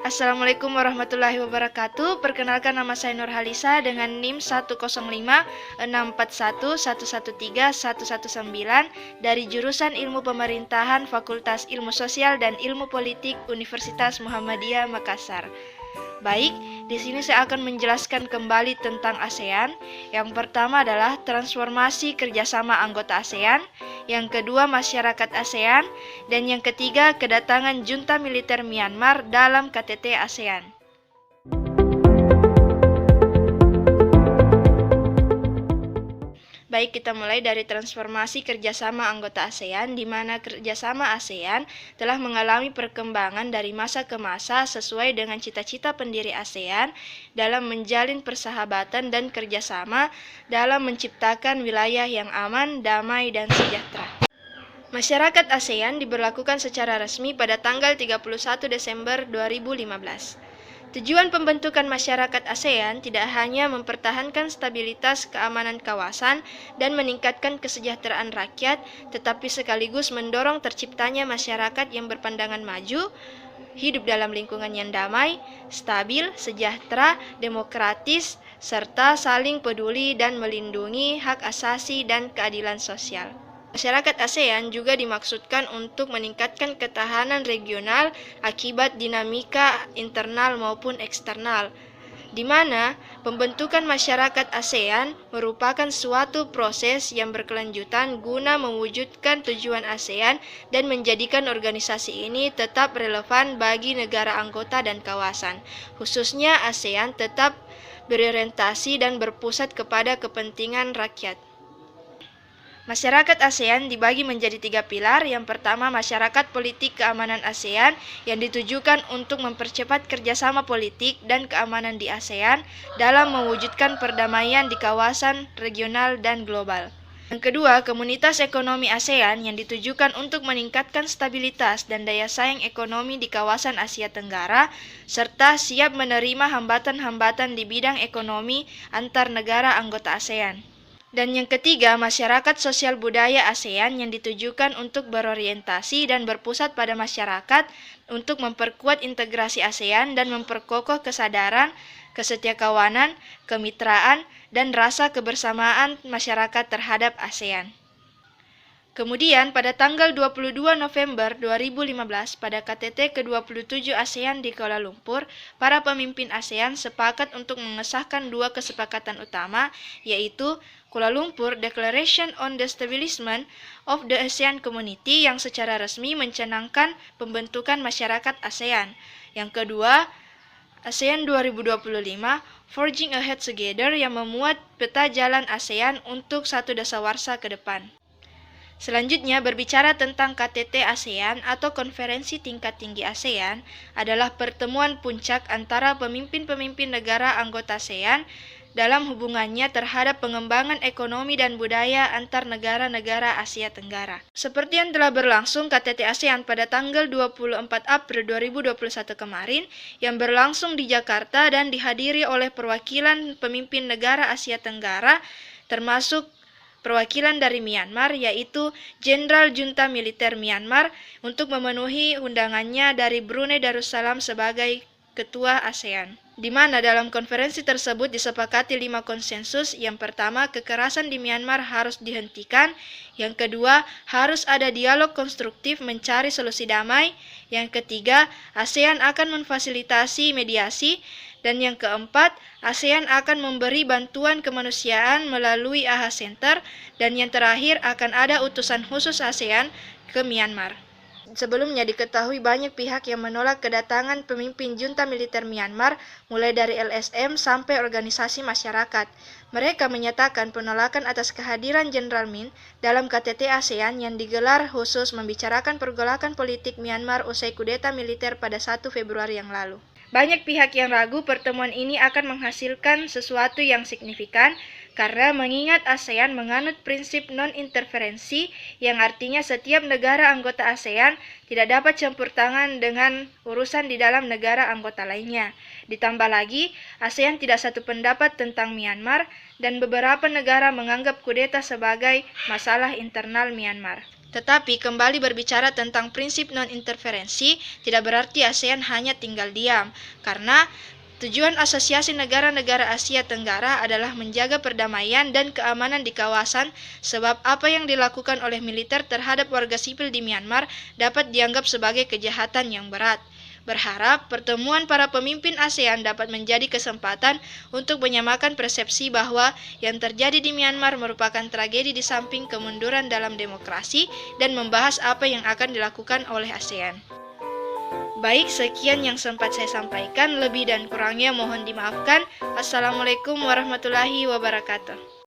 Assalamualaikum warahmatullahi wabarakatuh. Perkenalkan, nama saya Nurhalisa dengan NIM 1056411131119 dari jurusan Ilmu Pemerintahan Fakultas Ilmu Sosial dan Ilmu Politik Universitas Muhammadiyah Makassar. Baik, di sini saya akan menjelaskan kembali tentang ASEAN. Yang pertama adalah transformasi kerjasama anggota ASEAN, yang kedua masyarakat ASEAN, dan yang ketiga kedatangan junta militer Myanmar dalam KTT ASEAN. Baik, kita mulai dari transformasi kerjasama anggota ASEAN, di mana kerjasama ASEAN telah mengalami perkembangan dari masa ke masa sesuai dengan cita-cita pendiri ASEAN dalam menjalin persahabatan dan kerjasama dalam menciptakan wilayah yang aman, damai, dan sejahtera. Masyarakat ASEAN diberlakukan secara resmi pada tanggal 31 Desember 2015. Tujuan pembentukan masyarakat ASEAN tidak hanya mempertahankan stabilitas keamanan kawasan dan meningkatkan kesejahteraan rakyat, tetapi sekaligus mendorong terciptanya masyarakat yang berpandangan maju, hidup dalam lingkungan yang damai, stabil, sejahtera, demokratis, serta saling peduli dan melindungi hak asasi dan keadilan sosial. Masyarakat ASEAN juga dimaksudkan untuk meningkatkan ketahanan regional akibat dinamika internal maupun eksternal, di mana pembentukan masyarakat ASEAN merupakan suatu proses yang berkelanjutan guna mewujudkan tujuan ASEAN dan menjadikan organisasi ini tetap relevan bagi negara anggota dan kawasan. Khususnya ASEAN tetap berorientasi dan berpusat kepada kepentingan rakyat. Masyarakat ASEAN dibagi menjadi 3 pilar. Yang pertama, masyarakat politik keamanan ASEAN yang ditujukan untuk mempercepat kerjasama politik dan keamanan di ASEAN dalam mewujudkan perdamaian di kawasan regional dan global. Yang kedua, komunitas ekonomi ASEAN yang ditujukan untuk meningkatkan stabilitas dan daya saing ekonomi di kawasan Asia Tenggara, serta siap menerima hambatan-hambatan di bidang ekonomi antar negara anggota ASEAN. Dan yang ketiga, masyarakat sosial budaya ASEAN yang ditujukan untuk berorientasi dan berpusat pada masyarakat untuk memperkuat integrasi ASEAN dan memperkokoh kesadaran, kesetiakawanan, kemitraan, dan rasa kebersamaan masyarakat terhadap ASEAN. Kemudian pada tanggal 22 November 2015 pada KTT ke-27 ASEAN di Kuala Lumpur, para pemimpin ASEAN sepakat untuk mengesahkan 2 kesepakatan utama, yaitu Kuala Lumpur Declaration on the Establishment of the ASEAN Community yang secara resmi mencanangkan pembentukan masyarakat ASEAN. Yang kedua, ASEAN 2025 Forging Ahead Together yang memuat peta jalan ASEAN untuk satu dasawarsa ke depan. Selanjutnya, berbicara tentang KTT ASEAN atau Konferensi Tingkat Tinggi ASEAN adalah pertemuan puncak antara pemimpin-pemimpin negara anggota ASEAN dalam hubungannya terhadap pengembangan ekonomi dan budaya antar negara-negara Asia Tenggara. Seperti yang telah berlangsung KTT ASEAN pada tanggal 24 April 2021 kemarin, yang berlangsung di Jakarta dan dihadiri oleh perwakilan pemimpin negara Asia Tenggara, termasuk perwakilan dari Myanmar, yaitu Jenderal Junta Militer Myanmar, untuk memenuhi undangannya dari Brunei Darussalam sebagai Ketua ASEAN. Di mana dalam konferensi tersebut disepakati 5 konsensus. Yang pertama, kekerasan di Myanmar harus dihentikan. Yang kedua, harus ada dialog konstruktif mencari solusi damai. Yang ketiga, ASEAN akan memfasilitasi mediasi. Dan yang keempat, ASEAN akan memberi bantuan kemanusiaan melalui AHA Center. Dan yang terakhir, akan ada utusan khusus ASEAN ke Myanmar. Sebelumnya diketahui banyak pihak yang menolak kedatangan pemimpin junta militer Myanmar, mulai dari LSM sampai organisasi masyarakat. Mereka menyatakan penolakan atas kehadiran Jenderal Min dalam KTT ASEAN yang digelar khusus membicarakan pergolakan politik Myanmar usai kudeta militer pada 1 Februari yang lalu. Banyak pihak yang ragu pertemuan ini akan menghasilkan sesuatu yang signifikan, karena mengingat ASEAN menganut prinsip non-interferensi, yang artinya setiap negara anggota ASEAN tidak dapat campur tangan dengan urusan di dalam negara anggota lainnya. Ditambah lagi, ASEAN tidak satu pendapat tentang Myanmar, dan beberapa negara menganggap kudeta sebagai masalah internal Myanmar. Tetapi kembali berbicara tentang prinsip non-interferensi, tidak berarti ASEAN hanya tinggal diam, karena tujuan Asosiasi Negara-Negara Asia Tenggara adalah menjaga perdamaian dan keamanan di kawasan, sebab apa yang dilakukan oleh militer terhadap warga sipil di Myanmar dapat dianggap sebagai kejahatan yang berat. Berharap pertemuan para pemimpin ASEAN dapat menjadi kesempatan untuk menyamakan persepsi bahwa yang terjadi di Myanmar merupakan tragedi di samping kemunduran dalam demokrasi dan membahas apa yang akan dilakukan oleh ASEAN. Baik, sekian yang sempat saya sampaikan. Lebih dan kurangnya mohon dimaafkan. Assalamualaikum warahmatullahi wabarakatuh.